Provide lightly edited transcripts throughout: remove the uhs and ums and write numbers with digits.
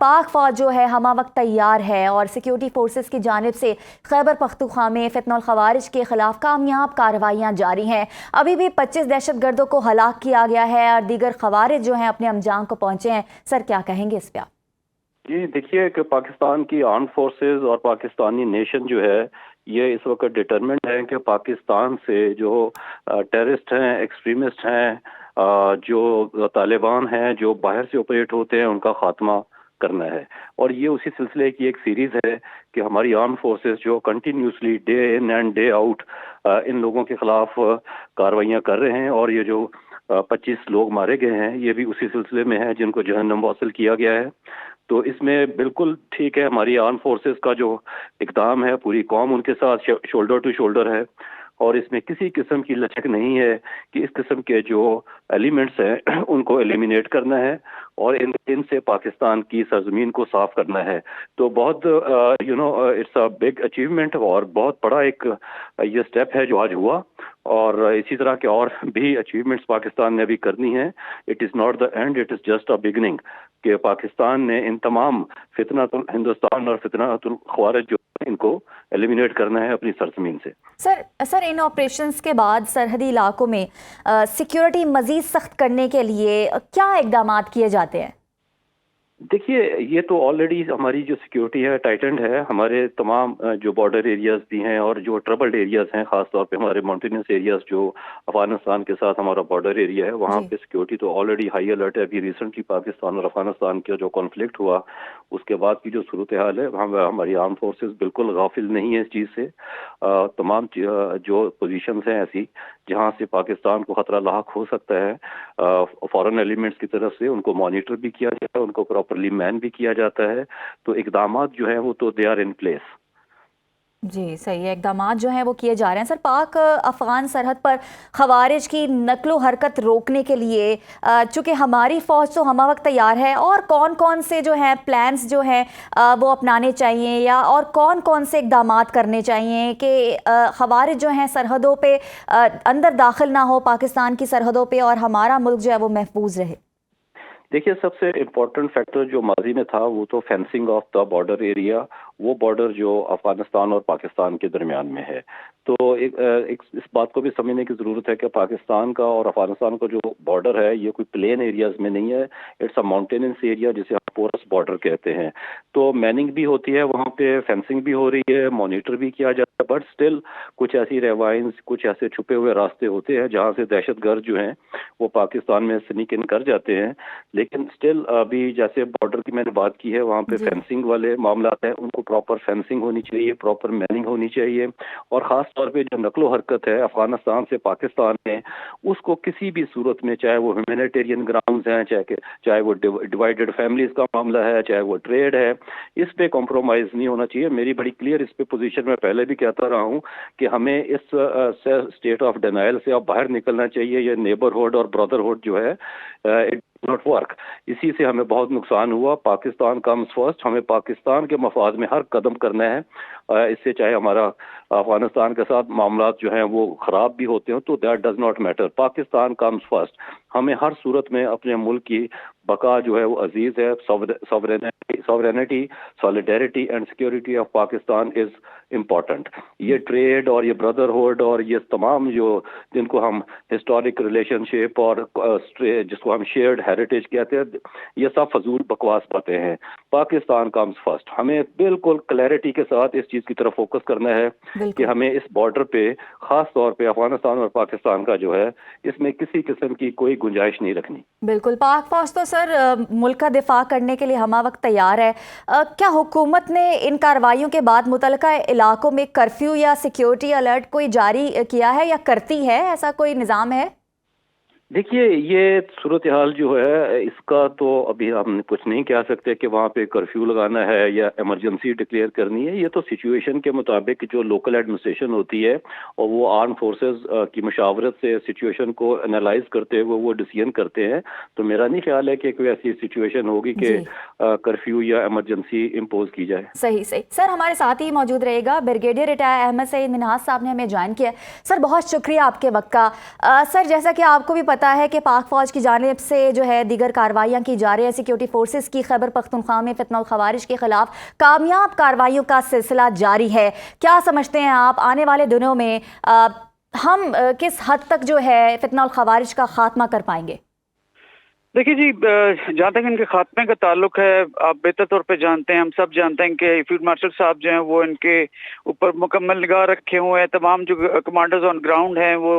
پاک فوج جو ہے ہمہ وقت تیار ہے اور سیکیورٹی فورسز کی جانب سے خیبر پختونخوا میں فتنہ الخوارج کے خلاف کامیاب کارروائیاں جاری ہیں۔ ابھی بھی 25 دہشت گردوں کو ہلاک کیا گیا ہے اور دیگر خوارج جو ہیں اپنے انجام کو پہنچے ہیں۔ سر کیا کہیں گے اس پہ آپ؟ جی دیکھیے کہ پاکستان کی آرم فورسز اور پاکستانی نیشن جو ہے یہ اس وقت ڈٹرمنٹ ہے کہ پاکستان سے جو ٹیررسٹ ہیں، ایکسٹریمسٹ ہیں، جو طالبان ہیں جو باہر سے آپریٹ ہوتے ہیں، ان کا خاتمہ کرنا ہے۔ اور یہ اسی سلسلے کی ایک سیریز ہے کہ ہماری آرم فورسز جو continuously day in and day out in لوگوں کے خلاف کارروائیاں کر رہے ہیں، اور یہ جو 25 لوگ مارے گئے ہیں یہ بھی اسی سلسلے میں ہیں جن کو جہنم واصل کیا گیا ہے۔ تو اس میں بالکل ٹھیک ہے، ہماری آرم فورسز کا جو اقدام ہے، پوری قوم ان کے ساتھ شولڈر ٹو شولڈر ہے، اور اس میں کسی قسم کی لچک نہیں ہے کہ اس قسم کے جو ایلیمنٹس ہیں ان کو ایلیمینیٹ کرنا ہے اور ان سے پاکستان کی سرزمین کو صاف کرنا ہے۔ تو بہت اٹس اے بگ اچیومنٹ اور بہت بڑا ایک یہ سٹیپ ہے جو آج ہوا، اور اسی طرح کے اور بھی اچیومنٹس پاکستان نے ابھی کرنی ہیں۔ It is not the and, it is just a beginning, کہ پاکستان نے ان تمام فتنہ ہندوستان اور فتنہ الخوارج جو ان کو ایلیمینیٹ کرنا ہے اپنی سرزمین سے۔ سر ان آپریشنز کے بعد سرحدی علاقوں میں سیکیورٹی مزید سخت کرنے کے لیے کیا اقدامات کیے جاتے ہیں؟ دیکھیے یہ تو آلریڈی ہماری جو سیکیورٹی ہے ٹائٹنڈ ہے، ہمارے تمام جو بارڈر ایریاز بھی ہیں اور جو ٹربلڈ ایریاز ہیں، خاص طور پہ ہمارے ماؤنٹینس ایریاز جو افغانستان کے ساتھ ہمارا بارڈر ایریا ہے، وہاں پہ سیکیورٹی تو آلریڈی ہائی الرٹ ہے۔ ابھی ریسنٹلی پاکستان اور افغانستان کا جو کانفلکٹ ہوا اس کے بعد کی جو صورتحال ہے وہاں ہماری آرم فورسز بالکل غافل نہیں ہے اس چیز سے۔ تمام جو پوزیشنز ہیں ایسی جہاں سے پاکستان کو خطرہ لاحق ہو سکتا ہے، فورن ایلیمنٹس کی طرف سے ان کو مانیٹر بھی کیا جاتا ہے، ان کو پراپرلی مین بھی کیا جاتا ہے۔ تو اقدامات جو ہیں وہ تو دے آر ان پلیس۔ جی صحیح ہے، اقدامات جو ہیں وہ کیے جا رہے ہیں۔ سر پاک افغان سرحد پر خوارج کی نقل و حرکت روکنے کے لیے چونکہ ہماری فوج تو ہمہ وقت تیار ہے، اور کون کون سے جو ہیں پلانز جو ہیں وہ اپنانے چاہیے، یا اور کون کون سے اقدامات کرنے چاہیے کہ خوارج جو ہیں سرحدوں پہ اندر داخل نہ ہو پاکستان کی سرحدوں پہ، اور ہمارا ملک جو ہے وہ محفوظ رہے؟ دیکھیے سب سے امپورٹنٹ فیکٹر جو ماضی میں تھا وہ تو fencing of the border area, وہ بارڈر جو افغانستان اور پاکستان کے درمیان میں ہے۔ تو اس بات کو بھی سمجھنے کی ضرورت ہے کہ پاکستان کا اور افغانستان کا جو بارڈر ہے یہ کوئی پلین ایریاز میں نہیں ہے، اٹس اے ماؤنٹینس ایریا جسے ہم پورس بارڈر کہتے ہیں۔ تو میننگ بھی ہوتی ہے وہاں پہ، فینسنگ بھی ہو رہی ہے، مانیٹر بھی کیا جاتا ہے، بٹ اسٹل کچھ ایسی ریوائنز، کچھ ایسے چھپے ہوئے راستے ہوتے ہیں جہاں سے دہشت گرد جو ہیں وہ پاکستان میں سنیک ان کر جاتے ہیں۔ لیکن اسٹل ابھی جیسے بارڈر کی میں نے بات کی ہے، وہاں پہ فینسنگ والے معاملات ہیں، ان کو پراپر فینسنگ ہونی چاہیے، پراپر میننگ ہونی چاہیے، اور خاص طور پہ جو نقل و حرکت ہے افغانستان سے پاکستان میں، اس کو کسی بھی صورت میں، چاہے وہ ہیومینیٹیرین گراؤنڈز ہیں، چاہے وہ ڈیوائیڈڈ فیملیز کا معاملہ ہے، چاہے وہ ٹریڈ ہے، اس پہ کمپرومائز نہیں ہونا چاہیے۔ میری بڑی کلیئر اس پہ پوزیشن میں پہلے بھی کہتا رہا ہوں کہ ہمیں اس اسٹیٹ آف ڈینائل سے اب باہر نکلنا چاہیے۔ یہ نیبرہڈ اور برادرہڈ جو ہے ناٹ ورک، اسی سے ہمیں بہت نقصان ہوا۔ پاکستان کمز فرسٹ، ہمیں پاکستان کے مفاد میں ہر قدم کرنا ہے، اس سے چاہے ہمارا افغانستان کے ساتھ معاملات جو ہیں وہ خراب بھی ہوتے ہیں تو that does not matter, Pakistan comes first. ہمیں ہر صورت میں اپنے ملک کی بقا جو ہے وہ عزیز ہے۔ Sovereignty, solidarity and security of Pakistan is important. یہ ٹریڈ اور یہ بردرہڈ اور یہ تمام جن کو ہم ہسٹورک ریلیشن شپ اور جس کو ہم شیئرڈ ہیریٹیج کہتے ہیں، یہ سب فضول بکواس باتیں ہیں۔ پاکستان کمز فرسٹ، ہمیں بالکل کلیئرٹی کے ساتھ اس چیز کی طرف فوکس کرنا ہے کہ ہمیں اس بارڈر پہ، خاص طور پہ افغانستان اور پاکستان کا جو ہے، اس میں کسی قسم کی کوئی گنجائش نہیں رکھنی۔ بالکل، پاک فوج تو سر ملک کا دفاع کرنے کے لیے ہمہ وقت تیار ہے۔ کیا حکومت نے ان کارروائیوں کے بعد متعلقہ علاقوں میں کرفیو یا سیکیورٹی الرٹ کوئی جاری کیا ہے یا کرتی ہے؟ ایسا کوئی نظام ہے؟ دیکھیے یہ صورتحال جو ہے اس کا تو ابھی ہم کچھ نہیں کہہ سکتے کہ وہاں پہ کرفیو لگانا ہے یا ایمرجنسی ڈکلیئر کرنی ہے۔ یہ تو سچویشن کے مطابق جو لوکل ایڈمنسٹریشن ہوتی ہے اور وہ آرم فورسز کی مشاورت سے سچویشن کو انالائز کرتے ہوئے وہ ڈیسیژن کرتے ہیں۔ تو میرا نہیں خیال ہے کہ کوئی ایسی سچویشن ہوگی کہ کرفیو یا ایمرجنسی امپوز کی جائے۔ صحیح سر، ہمارے ساتھ ہی موجود رہے گا بریگیڈیئر ریٹائر احمد سعید منہاس صاحب نے ہمیں جوائن کیا۔ سر بہت شکریہ آپ کے وقت کا۔ سر جیسا کہ آپ کو بھی پتہ پتہ ہے کہ پاک فوج کی جانب سے جو ہے دیگر کارروائیاں کی جا رہی ہیں. سیکیورٹی فورسز کی خیبر پختونخوا میں فتنہ الخوارج کے خلاف کامیاب کارروائیوں کا سلسلہ جاری ہے. کیا سمجھتے ہیں آپ آنے والے دنوں میں ہم کس حد تک جو ہے فتنہ الخوارج کا خاتمہ کر پائیں گے؟ دیکھیے جی، جہاں تک ان کے خاتمے کا تعلق ہے، آپ بہتر طور پہ جانتے ہیں، ہم سب جانتے ہیں کہ فیلڈ مارشل صاحب جو ہیں وہ ان کے اوپر مکمل نگاہ رکھے ہوئے ہیں. تمام جو کمانڈرز آن گراؤنڈ ہیں وہ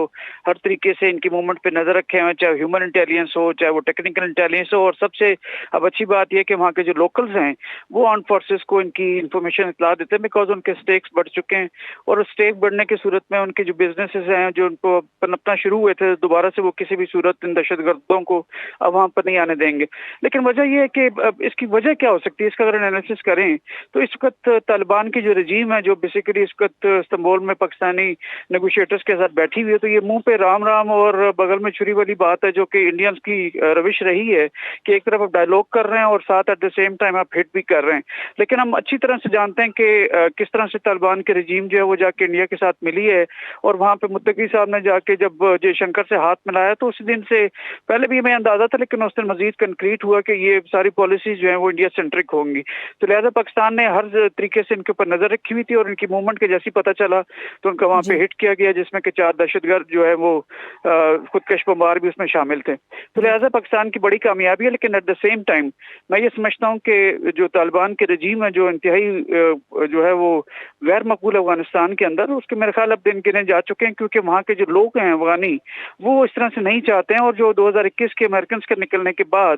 ہر طریقے سے ان کی موومنٹ پہ نظر رکھے ہوئے ہیں، چاہے ہیومن انٹیلیجنس ہو، چاہے وہ ٹیکنیکل انٹیلیجنس ہو. اور سب سے اب اچھی بات یہ کہ وہاں کے جو لوکلز ہیں وہ آرم فورسز کو ان کی انفارمیشن اطلاع دیتے ہیں، بیکاز ان کے سٹیکس بڑھ چکے ہیں. اور سٹیک بڑھنے کی صورت میں ان کے جو بزنسز ہیں جو ان کو پنپنا شروع ہوئے تھے، دوبارہ سے وہ کسی بھی صورت ان دہشت گردوں کو اب وہاں پر نہیں آنے دیں گے. لیکن وجہ یہ ہے کہ اس کی وجہ کیا ہو سکتی ہے، اس کا اگر انالیسس کریں تو اس وقت طالبان کی جو رجیم ہے جو بیسیکلی اس وقت استنبول میں پاکستانی نیگوشیٹرز کے ساتھ بیٹھی ہوئی ہے، تو یہ منہ پہ رام رام اور بغل میں چھری والی بات ہے جو کہ انڈینز کی روش رہی ہے کہ ایک طرف آپ ڈائیلاگ کر رہے ہیں اور ساتھ ایٹ دا سیم ٹائم آپ ہٹ بھی کر رہے ہیں. لیکن ہم اچھی طرح سے جانتے ہیں کہ کس طرح سے طالبان کے رجیم جو ہے وہ جا کے انڈیا کے ساتھ ملی ہے، اور وہاں پہ متقی صاحب نے جا کے جب جے شنکر سے ہاتھ ملایا تو اس دن سے پہلے بھی ہمیں اندازہ تھا، لیکن اس دن مزید کنکریٹ ہوا کہ یہ ساری پالیسیز جو ہیں وہ انڈیا سینٹرک ہوں گی. تو لہٰذا پاکستان نے ہر طریقے سے ان کے اوپر نظر رکھی ہوئی تھی، اور ان کی موومنٹ کے جیسی پتہ چلا تو ان کا وہاں پہ ہٹ کیا گیا، جس میں کہ 4 دہشت گرد جو ہے وہ خودکش بمبار بھی اس میں شامل تھے. تو لہٰذا پاکستان کی بڑی کامیابی ہے. لیکن ایٹ دا سیم ٹائم میں یہ سمجھتا ہوں کہ جو طالبان کے رجیم ہے جو انتہائی جو ہے وہ غیر مقبول افغانستان کے اندر، اس کے میرے خیال اب دن گنے جا چکے ہیں، کیونکہ وہاں کے جو لوگ ہیں افغانی وہ اس طرح سے نہیں چاہتے ہیں. اور جو 2021 کے امریکنز کے نکلنے کے بعد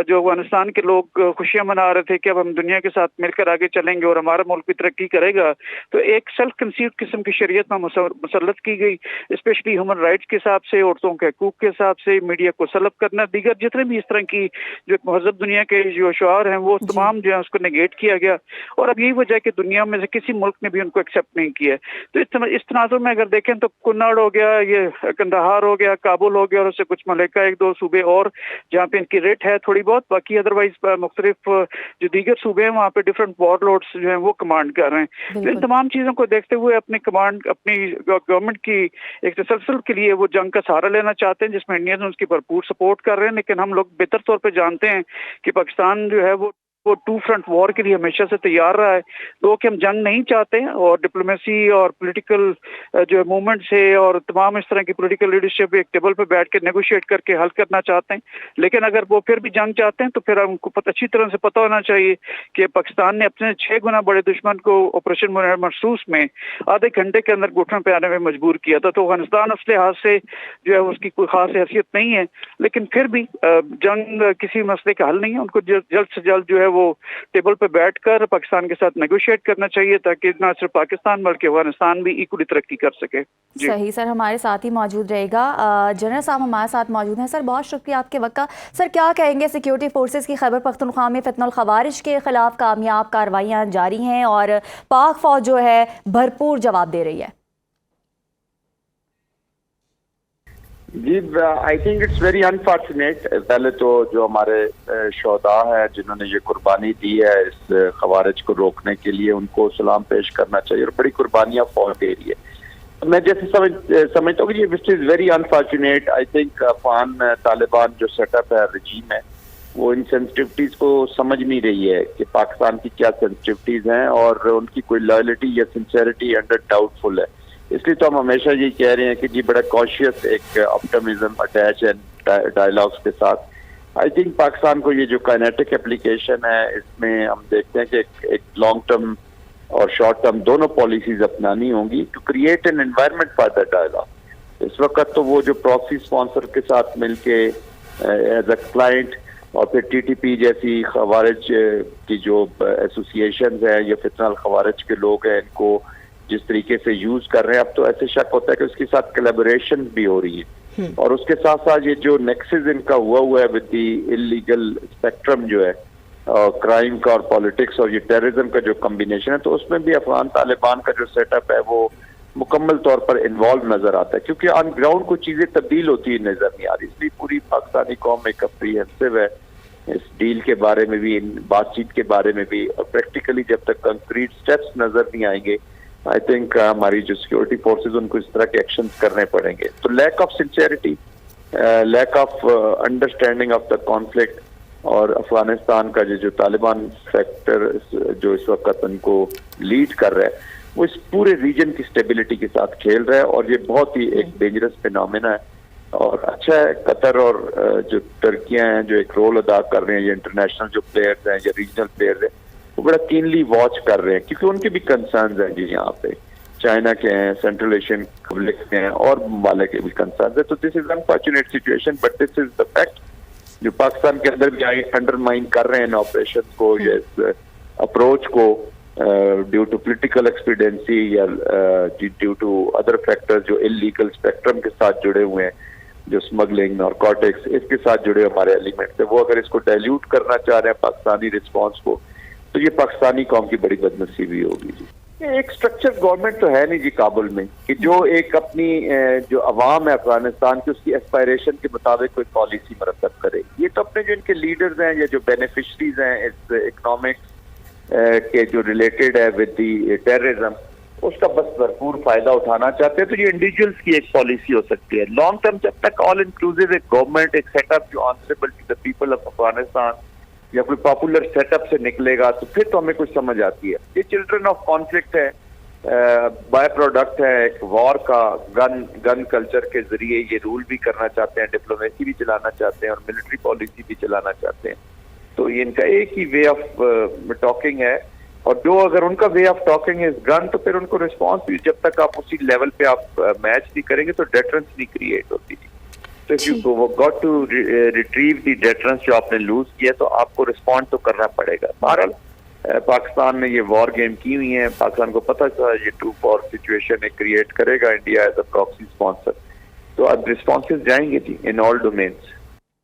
جو افغانستان کے لوگ خوشیاں منا رہے تھے کہ اب ہم دنیا کے ساتھ مل کر آگے چلیں گے اور ہمارا ملک بھی ترقی کرے گا، تو ایک سیلف کنسیوڈ قسم کی شریعت میں مسلط کی گئی، اسپیشلی ہیومن رائٹس کے حساب سے، عورتوں کے حقوق کے حساب سے، میڈیا کو سلب کرنا، دیگر جتنے بھی اس طرح کی جو مہذب دنیا کے جو شعار ہیں وہ تمام جو ہے اس کو نیگیٹ کیا گیا. اور اب یہی وجہ ہے کہ دنیا میں سے کسی ملک نے بھی ان کو ایکسیپٹ نہیں کیا. تو اس تناظر میں اگر دیکھیں تو کنڑ ہو گیا، یہ کندہار ہو گیا، کابل ہو گیا، اور اس سے کچھ ملکہ 1-2 صوبے اور جہاں پہ ان کی ریٹ ہے تھوڑی بہت، باقی ادروائز مختلف جو دیگر صوبے ہیں وہاں پہ ڈفرینٹ وار لورڈس جو ہیں وہ کمانڈ کر رہے ہیں. تو ان تمام چیزوں کو دیکھتے ہوئے اپنی گورنمنٹ کی ایک تسلسل کے لیے وہ جنگ کا سہارا لینا چاہتے ہیں، جس میں انڈین اس کی بھرپور سپورٹ کر رہے ہیں. لیکن ہم لوگ بہتر طور پہ جانتے ہیں کہ پاکستان جو ہے وہ 2 فرنٹ وار کے لیے ہمیشہ سے تیار رہا ہے. تو کہ ہم جنگ نہیں چاہتے ہیں، اور ڈپلومیسی اور پولیٹیکل جو موومنٹ سے اور تمام اس طرح کی پولیٹیکل لیڈرشپ ایک ٹیبل پہ بیٹھ کے نیگوشیٹ کر کے حل کرنا چاہتے ہیں. لیکن اگر وہ پھر بھی جنگ چاہتے ہیں تو پھر ہم کو اچھی طرح سے پتہ ہونا چاہیے کہ پاکستان نے اپنے 6 گنا بڑے دشمن کو آپریشن مرسوس میں آدھے گھنٹے کے اندر گھٹنوں پہ آنے میں مجبور کیا تھا. تو افغانستان اس لحاظ سے جو ہے اس کی کوئی خاص حیثیت نہیں ہے، لیکن پھر بھی جنگ کسی مسئلے کا حل نہیں ہے. ان کو جلد سے جلد جو ہے وہ ٹیبل پہ بیٹھ کر پاکستان کے ساتھ نیگوشیٹ کرنا چاہیے، تاکہ نہ صرف پاکستان بلکہ افغانستان بھی ایکولی ترقی کر سکے. صحیح سر، ہمارے ساتھ ہی موجود رہے گا. جنرل صاحب ہمارے ساتھ موجود ہیں. سر بہت شکریہ آپ کے وقت کا. سر کیا کہیں گے، سیکیورٹی فورسز کی خیبر پختونخوا میں فتنہ الخوارج کے خلاف کامیاب کارروائیاں جاری ہیں اور پاک فوج جو ہے بھرپور جواب دے رہی ہے؟ جی I think it's very unfortunate. پہلے تو جو ہمارے شہداء ہیں جنہوں نے یہ قربانی دی ہے اس خوارج کو روکنے کے لیے، ان کو سلام پیش کرنا چاہیے، اور بڑی قربانیاں فوج دے رہی ہے. میں جیسے سمجھتا ہوں کہ یہ which is very unfortunate. I think Afghan Taliban جو سیٹ اپ ہے، رجیم ہے، وہ ان سینسٹیوٹیز کو سمجھ نہیں رہی ہے کہ پاکستان کی کیا سینسٹیوٹیز ہیں، اور ان کی کوئی لائلٹی یا سنسیئرٹی انڈر ڈاؤٹ فل ہے. اس لیے تو ہم ہمیشہ یہ کہہ رہے ہیں کہ جی بڑا کاشیس ایک آپٹمزم اٹیچ ہے ڈائلاگس کے ساتھ. آئی تھنک پاکستان کو یہ جو کائنیٹک اپلیکیشن ہے، اس میں ہم دیکھتے ہیں کہ ایک لانگ ٹرم اور شارٹ ٹرم دونوں پالیسیز اپنانی ہوں گی to create an environment for the dialogue. اس وقت تو وہ جو پراکسی اسپانسر کے ساتھ مل کے ایز اے کلائنٹ، اور پھر ٹی ٹی پی جیسی خوارج کی جو ایسوسیشنز ہیں یا فتنہ الخوارج کے لوگ ہیں، ان کو جس طریقے سے یوز کر رہے ہیں، اب تو ایسے شک ہوتا ہے کہ اس کے ساتھ کلیبوریشن بھی ہو رہی ہے. اور اس کے ساتھ ساتھ یہ جو نیکسز ان کا ہوا ہے ود دی انلیگل اسپیکٹرم جو ہے، کرائم کا اور پالیٹکس اور یہ ٹیررزم کا جو کمبینیشن ہے، تو اس میں بھی افغان طالبان کا جو سیٹ اپ ہے وہ مکمل طور پر انوالو نظر آتا ہے. کیونکہ آن گراؤنڈ کچھ چیزیں تبدیل ہوتی ہیں نظر نہیں آ رہی، اس لیے پوری پاکستانی قوم ایک اپریہنسو ہے اس ڈیل کے بارے میں بھی، ان بات چیت کے بارے میں بھی. اور پریکٹیکلی جب تک کنکریٹ سٹیپس نظر نہیں آئیں گے، آئی تھنک ہماری جو سیکورٹی فورسز ان کو اس طرح کے ایکشنز کرنے پڑیں گے. تو lack of sincerity lack of understanding of the conflict اور افغانستان کا جو طالبان فیکٹر جو اس وقت ان کو لیڈ کر رہا ہے وہ اس پورے ریجن کی اسٹیبلٹی کے ساتھ کھیل رہا ہے، اور یہ بہت ہی ایک ڈینجرس فینومینا ہے. اور اچھا ہے قطر اور جو ترکیاں ہیں جو ایک رول ادا کر رہے ہیں، یہ انٹرنیشنل جو پلیئرز ہیں یا ریجنل پلیئرز ہیں وہ بڑا کینلی واچ کر رہے ہیں، کیونکہ ان کے بھی کنسرنز ہیں جی یہاں پہ، چائنا کے ہیں، سینٹرل ایشین ممالک کے ہیں اور ممالک کے بھی کنسرنز ہیں. تو this is unfortunate situation but this is the fact جو پاکستان کے اندر بھی انڈرمائن کر رہے ہیں ان آپریشن کو یا اس اپروچ کو ڈیو ٹو پولیٹیکل ایکسپیڈینسی یا ڈیو ٹو ادر فیکٹر جو انلیگل اسپیکٹرم کے ساتھ جڑے ہوئے ہیں، جو اسمگلنگ نارکوٹکس اس کے ساتھ جڑے ہمارے ایلیمنٹس ہیں، وہ اگر اس کو ڈائلیوٹ کرنا چاہ رہے ہیں پاکستانی رسپانس کو تو یہ پاکستانی قوم کی بڑی بدنصیبی ہوگی. جی ایک اسٹرکچر گورنمنٹ تو ہے نہیں جی کابل میں کہ جو ایک اپنی جو عوام ہے افغانستان کی اس کی اسپائریشن کے مطابق کوئی پالیسی مرتب کرے. یہ تو اپنے جو ان کے لیڈرز ہیں یا جو بینیفیشریز ہیں اس اکنامکس کے جو ریلیٹڈ ہے ود دی ٹیررزم اس کا بس بھرپور فائدہ اٹھانا چاہتے ہیں. تو یہ انڈیویجولس کی ایک پالیسی ہو سکتی ہے. لانگ ٹرم جب تک آل انکلوسیو ایک گورنمنٹ ایک سیٹ اپ جو answerable to the people of Afghanistan یا کوئی پاپولر سیٹ اپ سے نکلے گا تو پھر تو ہمیں کچھ سمجھ آتی ہے. یہ چلڈرن آف کانفلکٹ ہے، بائی پروڈکٹ ہے ایک وار کا. گن کلچر کے ذریعے یہ رول بھی کرنا چاہتے ہیں، ڈپلومیسی بھی چلانا چاہتے ہیں اور ملٹری پالیسی بھی چلانا چاہتے ہیں. تو یہ ان کا ایک ہی وے آف ٹاکنگ ہے، اور جو اگر ان کا وے آف ٹاکنگ از گن تو پھر ان کو رسپانس بھی جب تک آپ اسی لیول پہ آپ میچ نہیں کریں گے تو ڈیٹرنس نہیں کریٹ ہوتی. تو if you got to retrieve the deterrence جو آپ نے لوز کیا تو آپ کو رسپونڈ تو کرنا پڑے گا. بہرحال پاکستان نے یہ وار گیم کی ہوئی ہیں، پاکستان کو پتہ تھا یہ 2-4 سچویشن کریٹ کرے گا India as a proxy sponsor, تو اب رسپانسز جائیں گے جی ان آل ڈومینس.